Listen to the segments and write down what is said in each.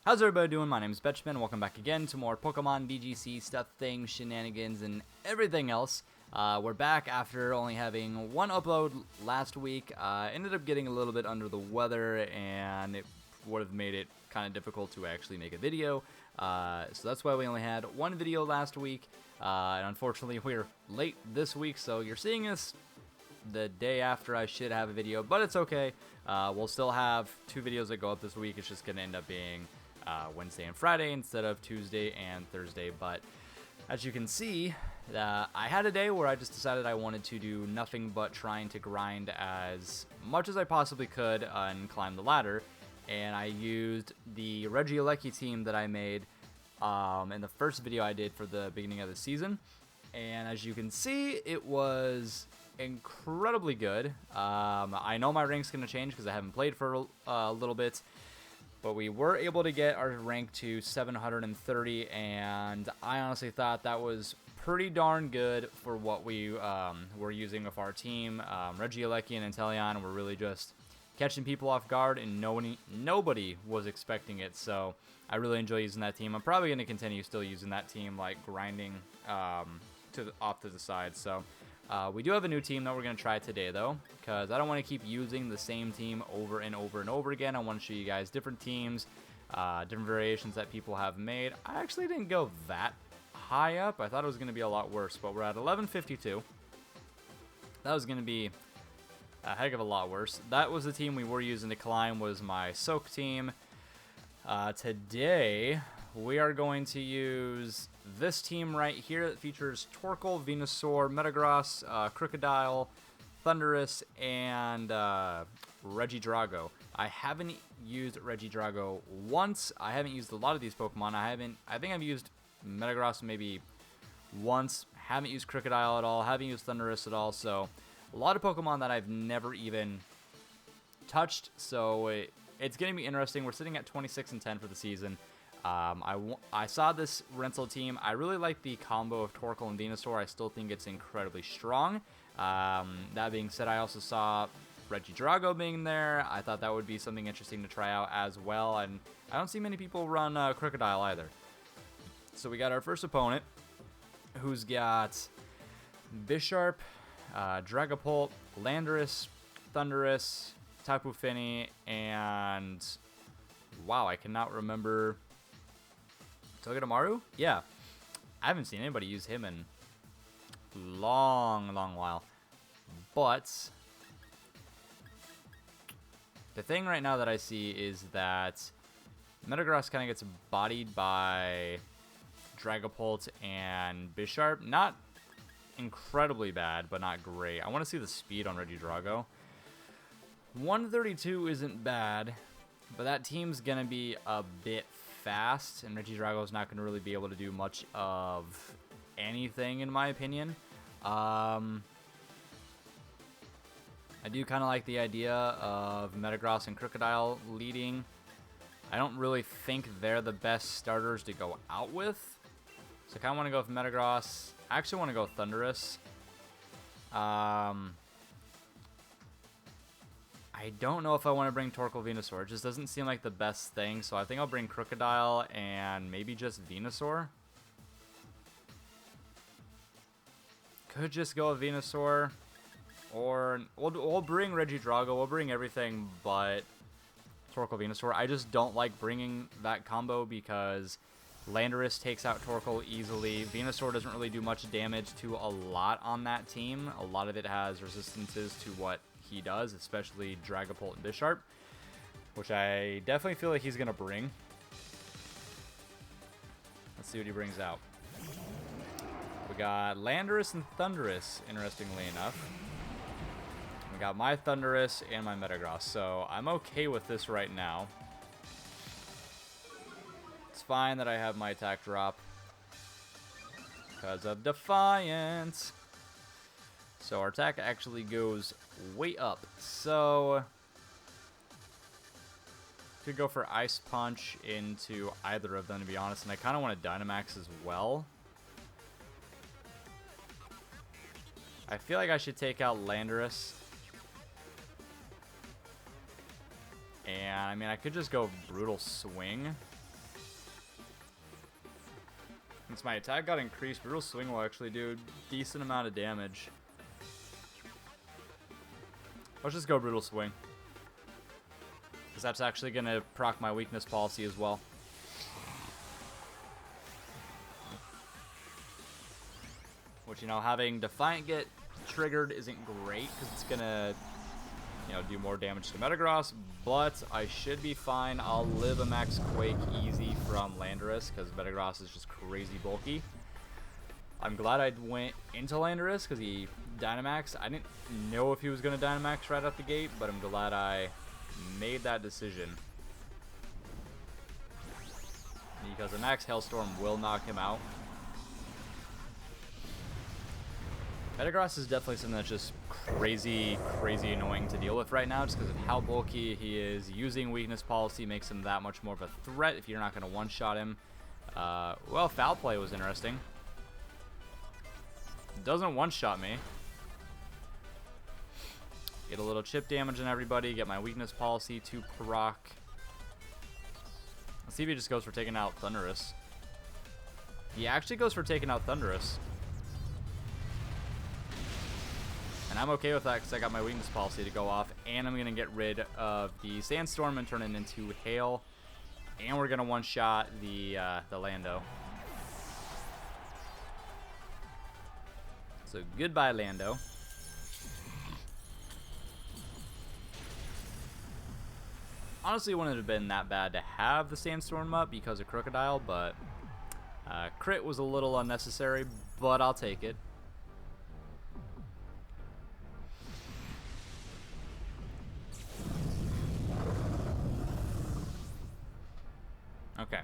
How's everybody doing? My name is Betchman. Welcome back again to more Pokemon VGC stuff, things, shenanigans, and everything else. We're back after only having one upload last week. Ended up getting a little bit under the weather, and it would have made it kind of difficult to actually make a video. So that's why we only had one video last week. And unfortunately, we're late this week, so you're seeing this the day after I should have a video, but it's okay. We'll still have two videos that go up this week. It's just going to end up being Wednesday and Friday instead of Tuesday and Thursday. But as you can see, I had a day where I just decided I wanted to do nothing but trying to grind as much as I possibly could and climb the ladder. And I used the Regieleki team that I made in the first video I did for the beginning of the season. And as you can see, it was incredibly good. I know my rank's going to change because I haven't played for a little bit. But we were able to get our rank to 730, and I honestly thought that was pretty darn good for what we were using with our team. Regieleki and Inteleon were really just catching people off guard, and nobody was expecting it, so I really enjoy using that team. I'm probably going to continue still using that team, like grinding off to the side. So we do have a new team that we're going to try today, though, because I don't want to keep using the same team over and over and over again. I want to show you guys different teams, different variations that people have made. I actually didn't go that high up. I thought it was going to be a lot worse, but we're at 1152. That was going to be a heck of a lot worse. That was the team we were using to climb, was my Soak team. Today, we are going to use this team right here that features Torkoal, Venusaur, Metagross, Crocodile, Thundurus, and Regidrago. I haven't used Regidrago once. I haven't used a lot of these Pokemon. I think I've used Metagross maybe once. Haven't used Crocodile at all. Haven't used Thundurus at all. So a lot of Pokemon that I've never even touched. So it's going to be interesting. We're sitting at 26 and 10 for the season. I saw this rental team. I really like the combo of Torkoal and Venusaur. I still think it's incredibly strong. That being said, I also saw Regidrago being there. I thought that would be something interesting to try out as well. And I don't see many people run Crocodile either. So we got our first opponent, who's got Bisharp, Dragapult, Landorus, Thundurus, Tapu Fini, and wow, I cannot remember. Togedemaru? Yeah. I haven't seen anybody use him in a long while. But the thing right now that I see is that Metagross kind of gets bodied by Dragapult and Bisharp. Not incredibly bad, but not great. I want to see the speed on Regidrago. 132 isn't bad, but that team's going to be a bit fast, and Regidrago's not going to really be able to do much of anything, in my opinion. I do kind of like the idea of Metagross and Crocodile leading. I don't really think they're the best starters to go out with, so I kind of want to go with Metagross. I actually want to go with Thundurus. I don't know if I want to bring Torkoal Venusaur. It just doesn't seem like the best thing, so I think I'll bring Crocodile and maybe just Venusaur. Could just go with Venusaur. Or we'll bring Regidrago. We'll bring everything but Torkoal Venusaur. I just don't like bringing that combo because Landorus takes out Torkoal easily. Venusaur doesn't really do much damage to a lot on that team. A lot of it has resistances to what he does, especially Dragapult and Bisharp, which I definitely feel like he's going to bring. Let's see what he brings out. We got Landorus and Thundurus, interestingly enough. We got my Thundurus and my Metagross, so I'm okay with this right now. It's fine that I have my attack drop because of Defiance. So our attack actually goes way up. So could go for Ice Punch into either of them, to be honest. And I kind of want to Dynamax as well. I feel like I should take out Landorus. And, I mean, I could just go Brutal Swing. Since my attack got increased, Brutal Swing will actually do a decent amount of damage. Let's just go Brutal Swing. Because that's actually going to proc my weakness policy as well. Which, you know, having Defiant get triggered isn't great because it's going to, you know, do more damage to Metagross. But I should be fine. I'll live a Max Quake easy from Landorus because Metagross is just crazy bulky. I'm glad I went into Landorus because he Dynamax. I didn't know if he was going to Dynamax right out the gate, but I'm glad I made that decision. Because the Max Hailstorm will knock him out. Metagross is definitely something that's just crazy annoying to deal with right now just because of how bulky he is. Using weakness policy makes him that much more of a threat if you're not going to one-shot him. Well, Foul Play was interesting. Doesn't one-shot me. Get a little chip damage on everybody. Get my weakness policy to proc. Let's see if he just goes for taking out Thundurus. He actually goes for taking out Thundurus. And I'm okay with that because I got my weakness policy to go off. And I'm going to get rid of the Sandstorm and turn it into Hail. And we're going to one-shot the Lando. So goodbye, Lando. Honestly, it wouldn't have been that bad to have the Sandstorm up because of Crocodile, but crit was a little unnecessary, but I'll take it. Okay.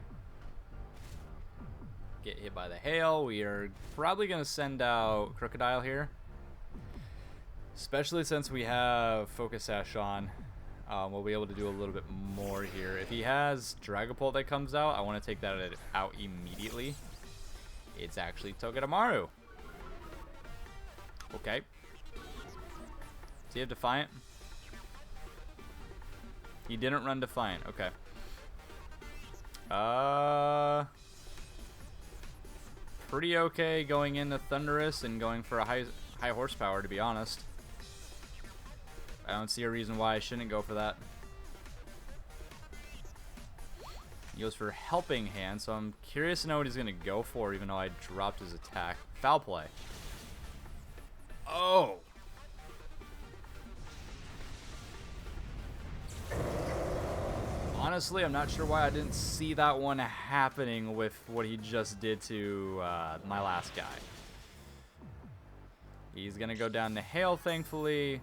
Get hit by the hail. We are probably going to send out Crocodile here. Especially since we have Focus Sash on. We'll be able to do a little bit more here. If he has Dragapult that comes out, I want to take that out immediately. It's actually Togedemaru. Okay. Does he have Defiant? He didn't run Defiant. Okay. Pretty okay going into Thundurus and going for a high horsepower, to be honest. I don't see a reason why I shouldn't go for that. He goes for Helping Hand, so I'm curious to know what he's going to go for, even though I dropped his attack. Foul Play. Oh! Honestly, I'm not sure why I didn't see that one happening with what he just did to my last guy. He's going to go down to Hail, thankfully.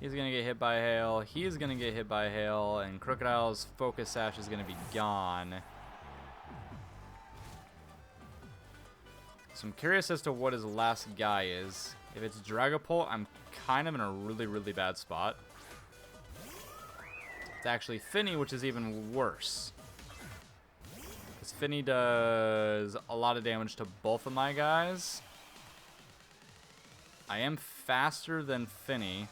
He's going to get hit by Hail. He's going to get hit by Hail. And Crocodile's Focus Sash is going to be gone. So I'm curious as to what his last guy is. If it's Dragapult, I'm kind of in a really bad spot. It's actually Finny, which is even worse. Because Finny does a lot of damage to both of my guys. I am faster than Finny.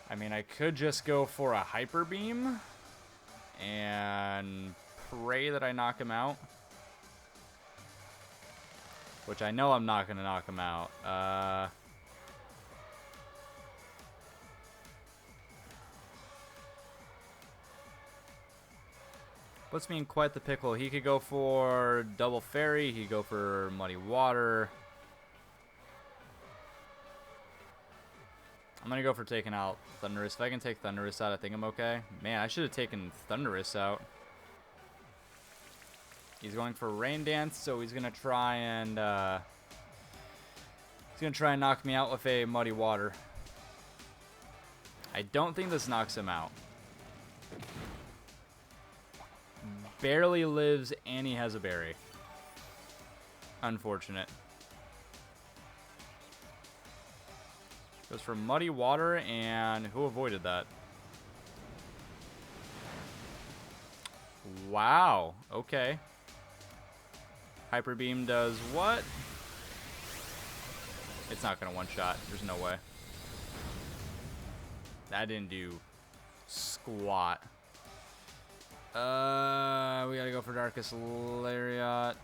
I mean, I could just go for a Hyper Beam and pray that I knock him out. Which I know I'm not going to knock him out. Puts me in quite the pickle. He could go for Double Fairy. He could go for Muddy Water. I'm going to go for taking out Thundurus. If I can take Thundurus out, I think I'm okay. Man, I should have taken Thundurus out. He's going for Rain Dance, so he's going to try and knock me out with a Muddy Water. I don't think this knocks him out. Barely lives, and he has a berry. Unfortunate. Goes for Muddy Water, and who avoided that? Wow. Okay. Hyper Beam does what? It's not going to one-shot. There's no way. That didn't do squat. We gotta go for Darkest Lariat.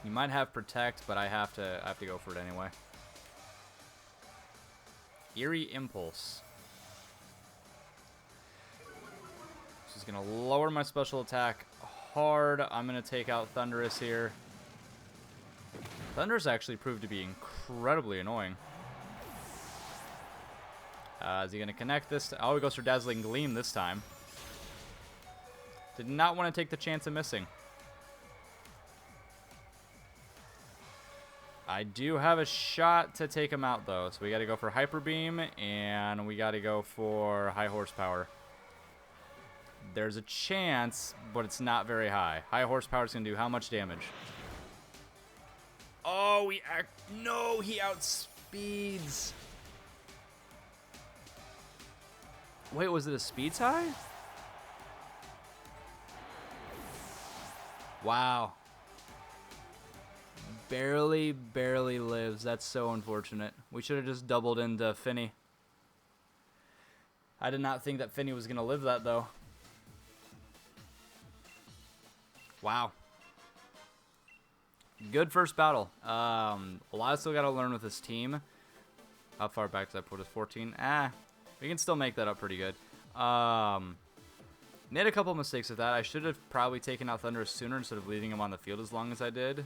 You might have Protect, but I have to go for it anyway. Eerie Impulse. This is gonna lower my special attack hard. I'm gonna take out Thunderous here. Thunderous actually proved to be incredibly annoying. Is he gonna connect this? Oh, he goes for Dazzling Gleam this time. Did not want to take the chance of missing. I do have a shot to take him out, though. So we got to go for Hyper Beam, and we got to go for High Horsepower. There's a chance, but it's not very high. High Horsepower is going to do how much damage? Oh, no, he outspeeds. Wait, was it a speed tie? Wow. Barely lives. That's so unfortunate. We should have just doubled into Finny. I did not think that Finny was going to live that, though. Wow. Good first battle. A lot I still got to learn with this team. How far back did I put us? 14? We can still make that up pretty good. Made a couple mistakes with that. I should have probably taken out Thunderous sooner instead of leaving him on the field as long as I did.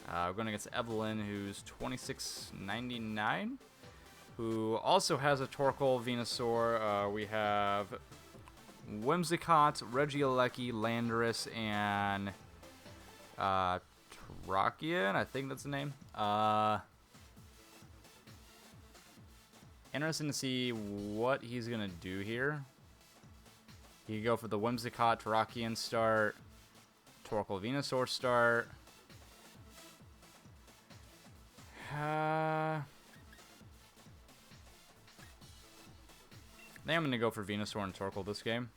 We're going against Evelyn, who's 2699, who also has a Torkoal Venusaur. We have Whimsicott, Regieleki, Landorus, and Terrakion, I think that's the name. Interesting to see what he's going to do here. He could go for the Whimsicott, Terrakion start, Torkoal Venusaur start. I think I'm going to go for Venusaur and Torkoal this game.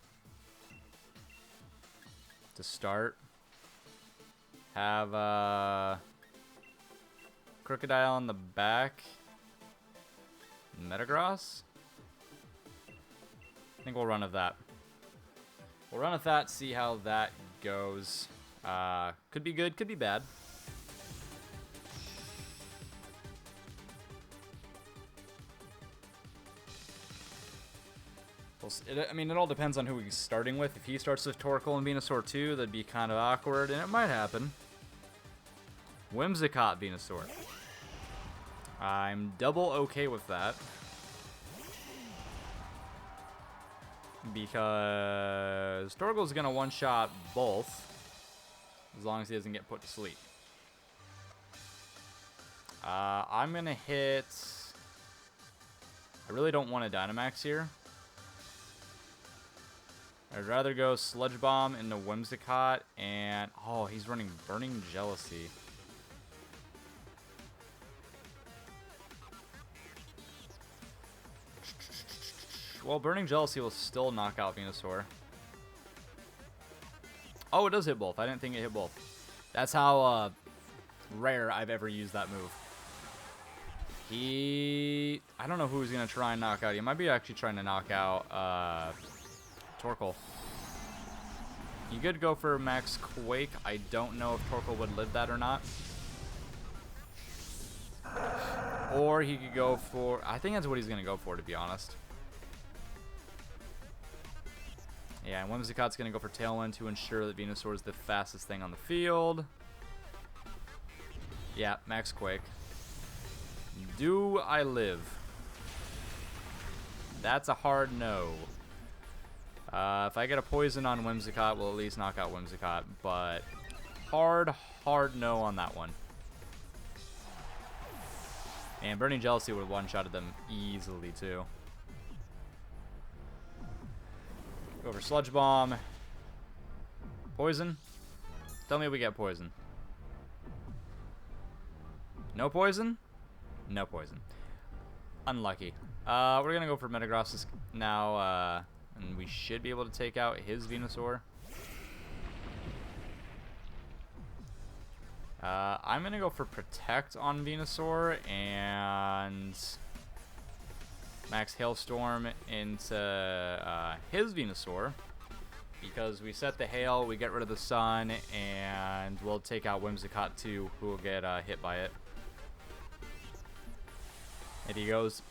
To start. Have Crocodile on the back. Metagross. I think we'll run with that. We'll run with that, see how that goes. Could be good, could be bad. I mean, it all depends on who he's starting with. If he starts with Torkoal and Venusaur too, that'd be kind of awkward, and it might happen. Whimsicott Venusaur. I'm double okay with that. Because Torkoal's going to one-shot both, as long as he doesn't get put to sleep. I'm going to hit... I really don't want a Dynamax here. I'd rather go Sludge Bomb into Whimsicott, and... Oh, he's running Burning Jealousy. Well, Burning Jealousy will still knock out Venusaur. Oh, it does hit both. I didn't think it hit both. That's how rare I've ever used that move. I don't know who he's going to try and knock out. He might be actually trying to knock out Torkoal. You could go for Max Quake. I don't know if Torkoal would live that or not. Or he could go for... I think that's what he's going to go for, to be honest. Yeah, and Whimsicott's going to go for Tailwind to ensure that Venusaur is the fastest thing on the field. Yeah, Max Quake. Do I live? That's a hard no. If I get a poison on Whimsicott, we'll at least knock out Whimsicott, but hard no on that one. And Burning Jealousy would have one-shotted them easily, too. Go for Sludge Bomb. Poison? Tell me we get poison. No poison? No poison. Unlucky. We're going to go for Metagross now, and we should be able to take out his Venusaur. I'm going to go for Protect on Venusaur and max Hailstorm into his Venusaur. Because we set the Hail, we get rid of the Sun, and we'll take out Whimsicott too, who will get hit by it. If he goes,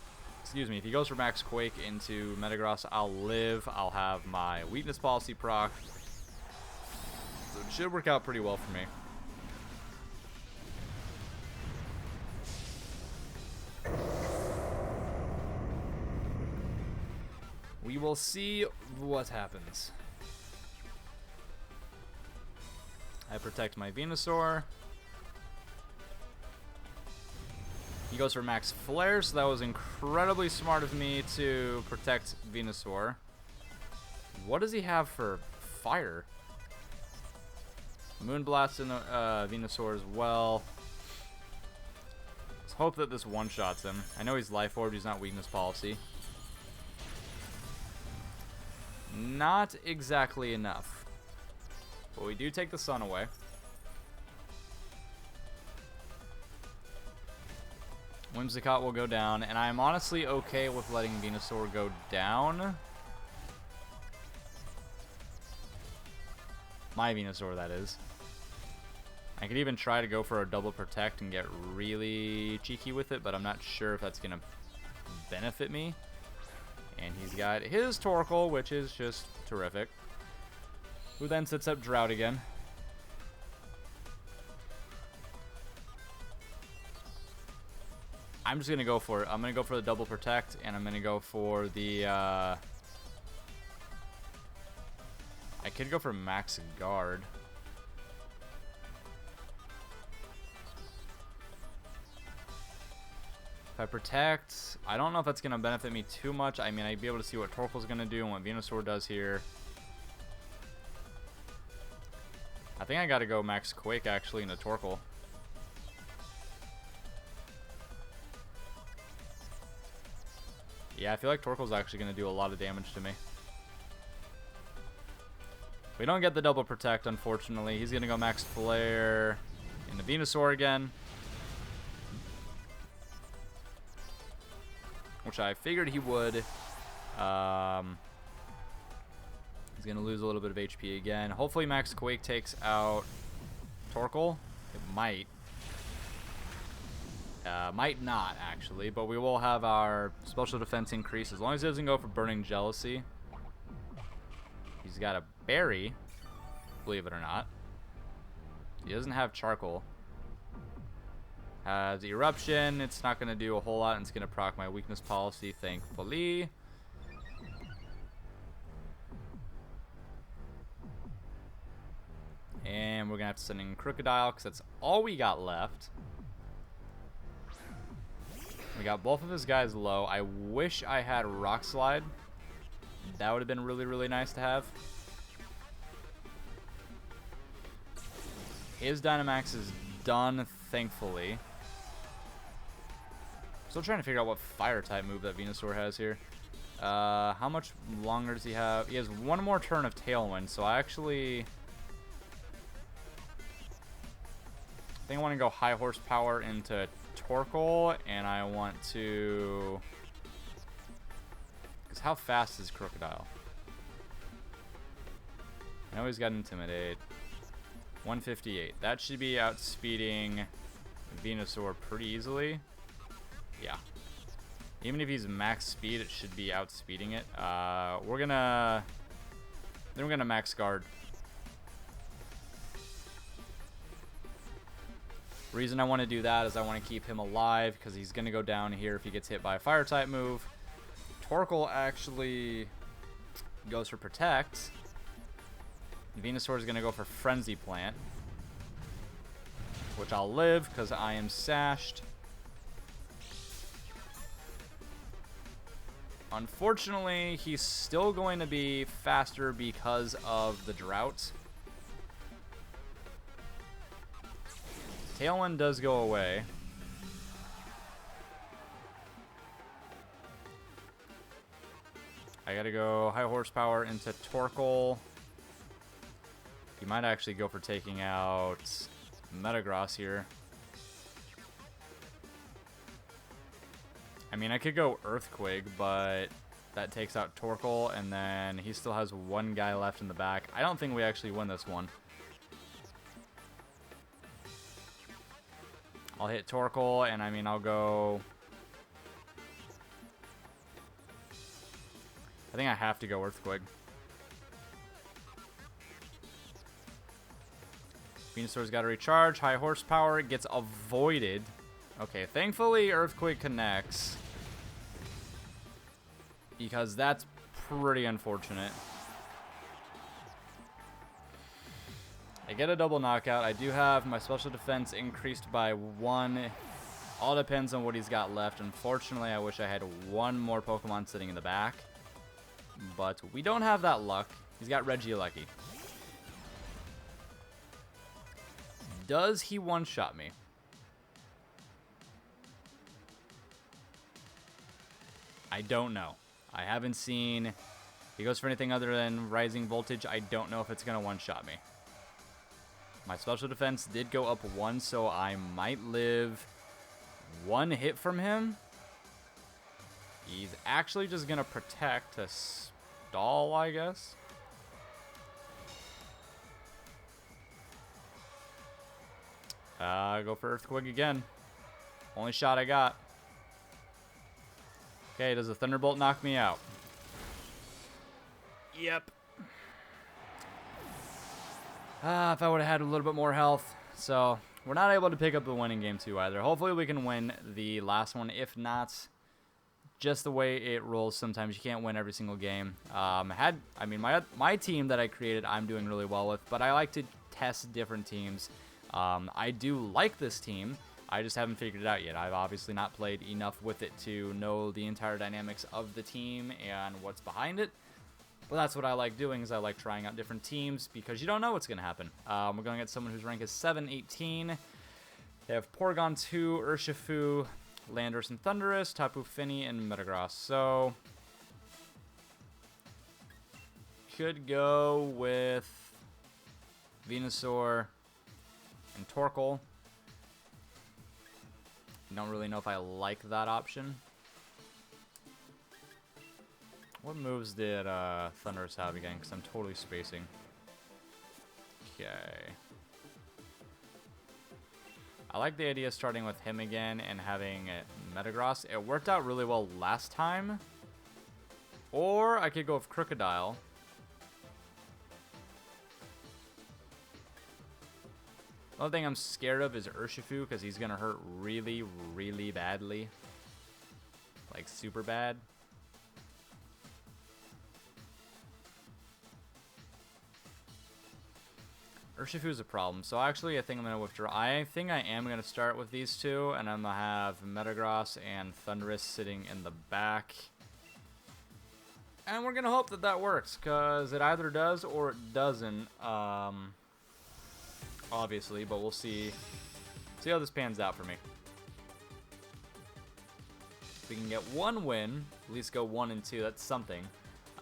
if he goes for Max Quake into Metagross, I'll live. I'll have my Weakness Policy proc. So it should work out pretty well for me. We will see what happens. I protect my Venusaur. He goes for Max Flare, so that was incredibly smart of me to protect Venusaur. What does he have for fire? Moonblast in the Venusaur as well. Let's hope that this one-shots him. I know he's Life Orb, he's not Weakness Policy. Not exactly enough. But we do take the Sun away. Whimsicott will go down, and I'm honestly okay with letting Venusaur go down. My Venusaur, that is. I could even try to go for a double protect and get really cheeky with it, but I'm not sure if that's going to benefit me. And he's got his Torkoal, which is just terrific. Who then sets up Drought again. I'm just going to go for it. I'm going to go for the double protect, and I'm going to go for the... I could go for Max Guard. If I protect, I don't know if that's going to benefit me too much. I mean, I'd be able to see what Torkoal's going to do and what Venusaur does here. I think I got to go Max Quake, actually, into Torkoal. Yeah, I feel like Torkoal's actually going to do a lot of damage to me. We don't get the double protect, unfortunately. He's going to go Max Flare into Venusaur again. Which I figured he would. He's going to lose a little bit of HP again. Hopefully Max Quake takes out Torkoal. It might. Might not, actually. But we will have our special defense increase as long as he doesn't go for Burning Jealousy. He's got a Berry, believe it or not. He doesn't have Charcoal. Has Eruption. It's not going to do a whole lot. And it's going to proc my Weakness Policy, thankfully. And we're going to have to send in Crocodile because that's all we got left. We got both of his guys low. I wish I had Rock Slide. That would have been really, really nice to have. His Dynamax is done, thankfully. Still trying to figure out what Fire-type move that Venusaur has here. How much longer does he have? He has one more turn of Tailwind, so I actually... I think I want to go High Horsepower into Torkoal, and I want to... Because how fast is Crocodile? I know he's got Intimidate. 158. That should be outspeeding Venusaur pretty easily. Yeah. Even if he's max speed, it should be outspeeding it. We're gonna max guard. Reason I want to do that is I want to keep him alive because he's gonna go down here if he gets hit by a fire type move. Torkoal actually goes for Protect. Venusaur is gonna go for Frenzy Plant, which I'll live because I am sashed. Unfortunately, he's still going to be faster because of the drought. Tailwind does go away. I gotta go High Horsepower into Torkoal. He might actually go for taking out Metagross here. I mean, I could go Earthquake, but that takes out Torkoal, and then he still has one guy left in the back. I don't think we actually win this one. I'll hit Torkoal, and I mean, I'll go... I think I have to go Earthquake. Venusaur's got to recharge. High horsepower gets avoided. Okay, thankfully Earthquake connects. Because that's pretty unfortunate. I get a double knockout. I do have my special defense increased by 1. All depends on what he's got left. Unfortunately, I wish I had one more Pokemon sitting in the back. But we don't have that luck. He's got Regieleki. Does he one-shot me? I don't know. I haven't seen... If he goes for anything other than Rising Voltage, I don't know if it's going to one-shot me. My special defense did go up 1, so I might live 1 hit from him. He's actually just going to protect to stall, I guess. Go for Earthquake again. Only shot I got. Okay, does a Thunderbolt knock me out? Yep. If I would have had a little bit more health. So, we're not able to pick up the winning game 2 either. Hopefully we can win the last one. If not, just the way it rolls, sometimes you can't win every single game. My team that I created, I'm doing really well with, but I like to test different teams. I do like this team. I just haven't figured it out yet. I've obviously not played enough with it to know the entire dynamics of the team and what's behind it. But that's what I like doing, is I like trying out different teams because you don't know what's going to happen. We're going to get someone whose rank is 718. They have Porygon 2, Urshifu, Landorus and Thundurus, Tapu Fini, and Metagross. So, could go with Venusaur and Torkoal. Don't really know if I like that option. What moves did Thundurus have again? Because I'm totally spacing. Okay. I like the idea of starting with him again and having Metagross. It worked out really well last time. Or I could go with Crocodile. The only thing I'm scared of is Urshifu, because he's going to hurt really, really badly. Like, super bad. Urshifu is a problem, so actually I think I'm going to withdraw. I think I am going to start with these two, and I'm going to have Metagross and Thundurus sitting in the back. And we're going to hope that that works, because it either does or it doesn't. Obviously, but we'll see how this pans out for me. If we can get 1 win, at least go 1 and 2, that's something.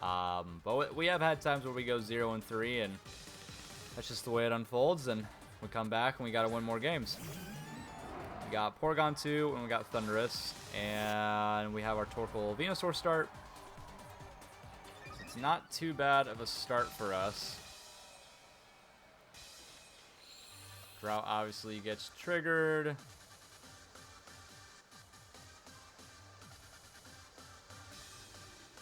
But we have had times where we go 0 and 3, and that's just the way it unfolds, and we come back and we gotta win more games. We got Porygon 2 and we got Thundurus, and we have our Torkoal Venusaur start. So it's not too bad of a start for us. Drought obviously gets triggered.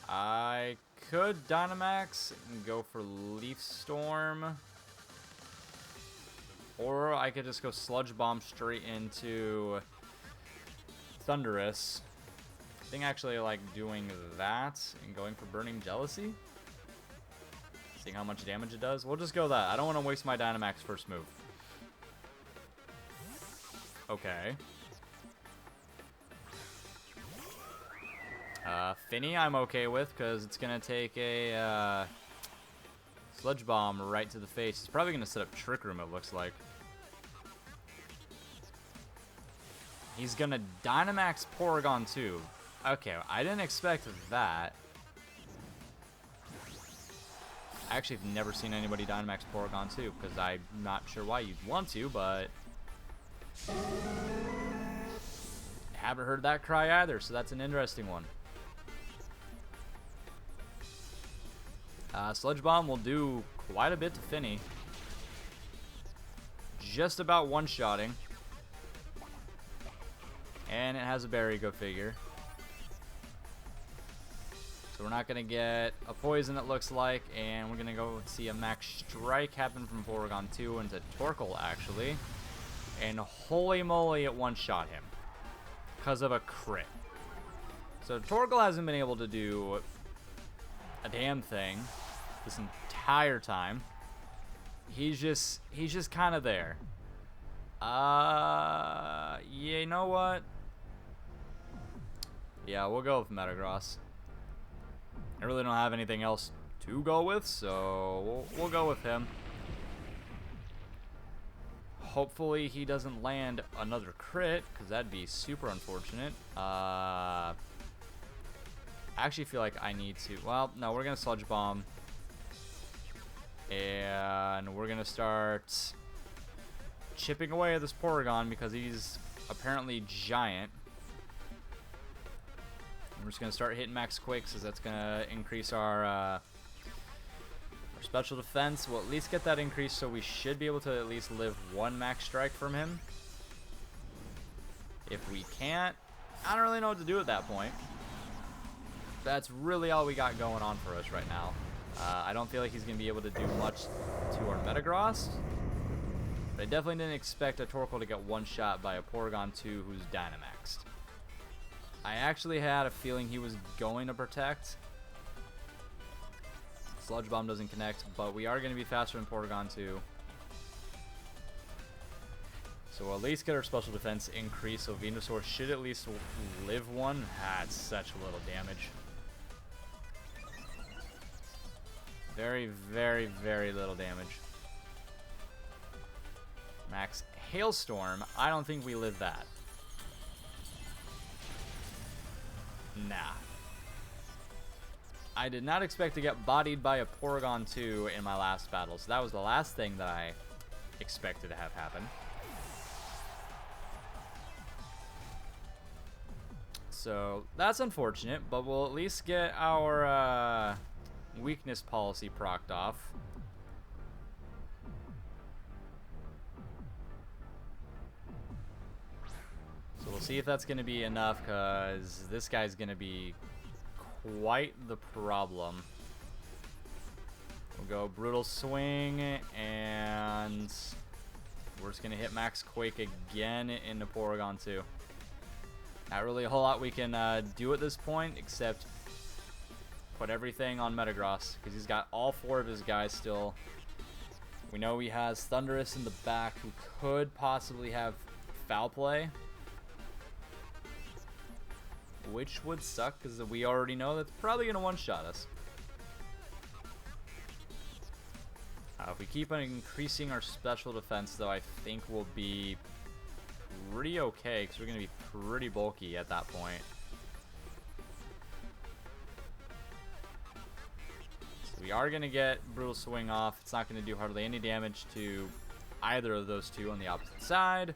I could Dynamax and go for Leaf Storm. Or I could just go Sludge Bomb straight into Thundurus. I think actually I like doing that and going for Burning Jealousy. Seeing how much damage it does. We'll just go that. I don't want to waste my Dynamax first move. Okay. Fini I'm okay with, because it's going to take a Sludge Bomb right to the face. It's probably going to set up Trick Room, it looks like. He's going to Dynamax Porygon 2. Okay, I didn't expect that. I actually have never seen anybody Dynamax Porygon 2, because I'm not sure why you'd want to, but Haven't heard that cry either, so that's an interesting one. Sludge Bomb will do quite a bit to Finny. Just about one-shotting. And it has a berry, go figure. So we're not going to get a poison, it looks like, and we're going to go see a max strike happen from Porygon 2 into Torkoal, actually. And holy moly, it one-shot him because of a crit. So Torkoal hasn't been able to do a damn thing this entire time. He's just kind of there. Yeah, you know what? Yeah, we'll go with Metagross. I really don't have anything else to go with, so we'll go with him. Hopefully he doesn't land another crit, because that'd be super unfortunate. I actually feel like I need to... Well, no, we're going to Sludge Bomb. And we're going to start chipping away at this Porygon because he's apparently giant. We're just going to start hitting Max Quakes, because that's going to increase our special defense. We'll at least get that increase, so we should be able to at least live one Max Strike from him. If we can't, I don't really know what to do at that point. That's really all we got going on for us right now. I don't feel like he's going to be able to do much to our Metagross. But I definitely didn't expect a Torkoal to get one shot by a Porygon 2 who's Dynamaxed. I actually had a feeling he was going to protect. Sludge Bomb doesn't connect, but we are going to be faster than Porygon 2. So we'll at least get our special defense increase, so Venusaur should at least live one. It's such a little damage. Very, very, very little damage. Max Hailstorm. I don't think we live that. Nah. I did not expect to get bodied by a Porygon 2 in my last battle, so that was the last thing that I expected to have happen. So that's unfortunate, but we'll at least get our weakness policy procced off. So we'll see if that's going to be enough, because this guy's going to be quite the problem. We'll go Brutal Swing, and we're just going to hit Max Quake again into Porygon 2. Not really a whole lot we can do at this point, except put everything on Metagross, because he's got all four of his guys still. We know he has Thundurus in the back, who could possibly have Foul Play, which would suck, because we already know that's probably going to one-shot us. If we keep on increasing our special defense, though, I think we'll be pretty okay, because we're going to be pretty bulky at that point. So we are going to get Brutal Swing off. It's not going to do hardly any damage to either of those two on the opposite side.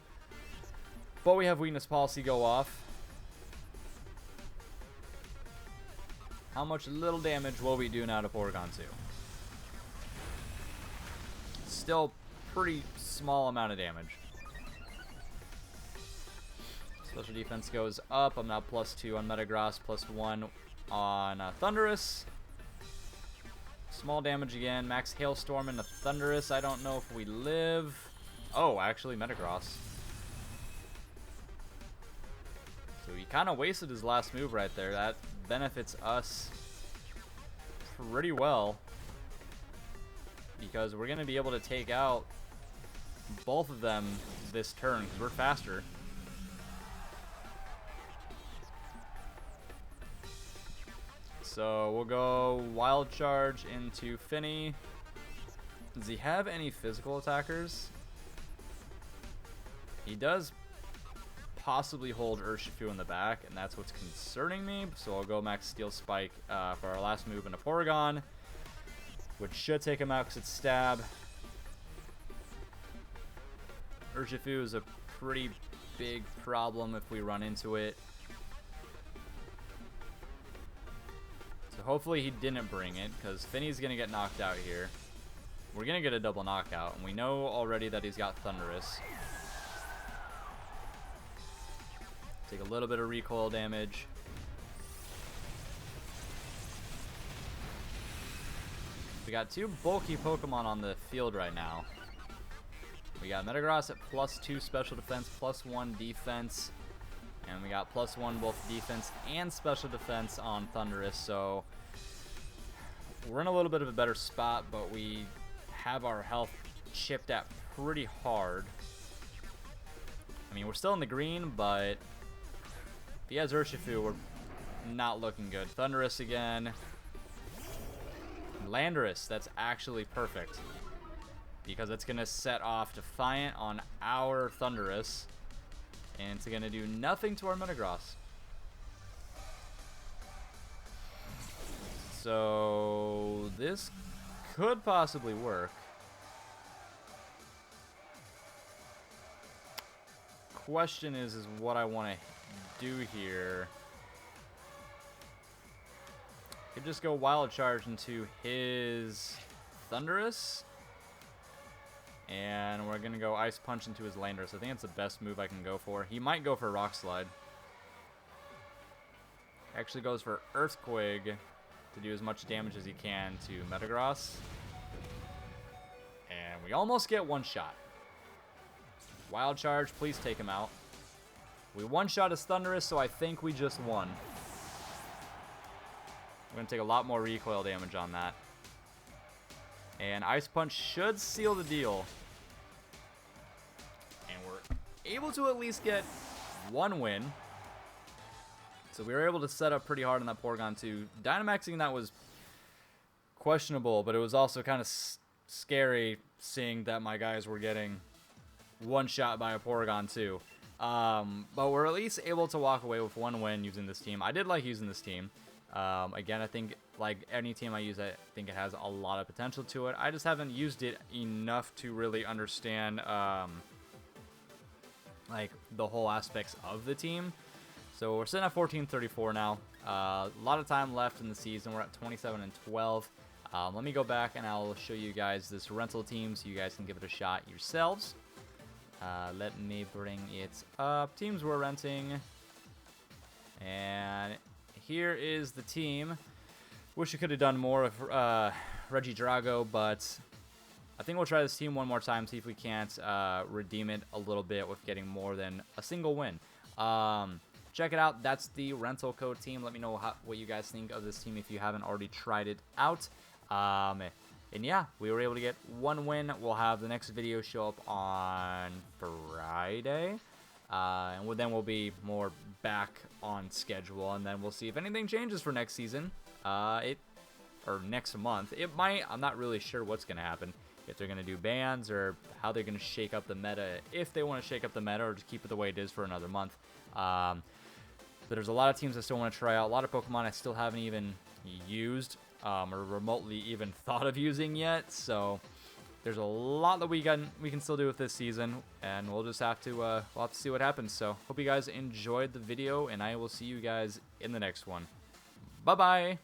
But we have Weakness Policy go off. How much little damage will we do now to Porygon 2? Still pretty small amount of damage. Special defense goes up. I'm now +2 on Metagross, +1 on Thundurus. Small damage again. Max Hailstorm into Thundurus. I don't know if we live. Oh, actually Metagross. So he kind of wasted his last move right there. That benefits us pretty well, because we're going to be able to take out both of them this turn, because we're faster. So we'll go Wild Charge into Finny. Does he have any physical attackers? He does possibly hold Urshifu in the back, and that's what's concerning me. So I'll go Max Steel Spike for our last move into Porygon, which should take him out because it's Stab. Urshifu is a pretty big problem if we run into it. So hopefully he didn't bring it, because Finny's going to get knocked out here. We're going to get a double knockout, and we know already that he's got Thunderous. Take a little bit of recoil damage. We got two bulky Pokemon on the field right now. We got Metagross at +2 special defense, +1 defense. And we got +1 both defense and special defense on Thunderous. So we're in a little bit of a better spot, but we have our health chipped at pretty hard. I mean, we're still in the green, but if he has Urshifu, we're not looking good. Thunderous again. Landorus, that's actually perfect, because it's going to set off Defiant on our Thunderous, and it's going to do nothing to our Metagross. So this could possibly work. Question is what I want to do here. Could just go Wild Charge into his Thunderous, and we're gonna go Ice Punch into his Landorus. I think it's the best move I can go for. He might go for Rock Slide. Actually goes for Earthquake to do as much damage as he can to Metagross, and we almost get one shot. Wild Charge, please take him out. We one-shot his Thunderous, so I think we just won. We're going to take a lot more recoil damage on that. And Ice Punch should seal the deal. And we're able to at least get one win. So we were able to set up pretty hard on that Porygon 2. Dynamaxing that was questionable, but it was also kind of scary seeing that my guys were getting one shot by a Porygon 2. But we're at least able to walk away with one win using this team. I did like using this team. Again, I think like any team I use, I think it has a lot of potential to it. I just haven't used it enough to really understand like the whole aspects of the team. So we're sitting at 14-34 now. A lot of time left in the season. We're at 27-12. Let me go back and I'll show you guys this rental team so you guys can give it a shot yourselves. Let me bring it up. Teams we're renting. And here is the team. Wish we could have done more with Regidrago, but I think we'll try this team one more time, see if we can't redeem it a little bit with getting more than a single win. Check it out. That's the rental code team. Let me know what you guys think of this team if you haven't already tried it out. And yeah, we were able to get one win. We'll have the next video show up on Friday. And then we'll be more back on schedule, and then we'll see if anything changes for next season. Or next month. It might. I'm not really sure what's going to happen. If they're going to do bans or how they're going to shake up the meta. If they want to shake up the meta or just keep it the way it is for another month. But there's a lot of teams I still want to try out. A lot of Pokemon I still haven't even used or remotely even thought of using yet. So there's a lot that we can still do with this season, and we'll just have to we'll have to see what happens. So hope you guys enjoyed the video, and I will see you guys in the next one. Bye bye.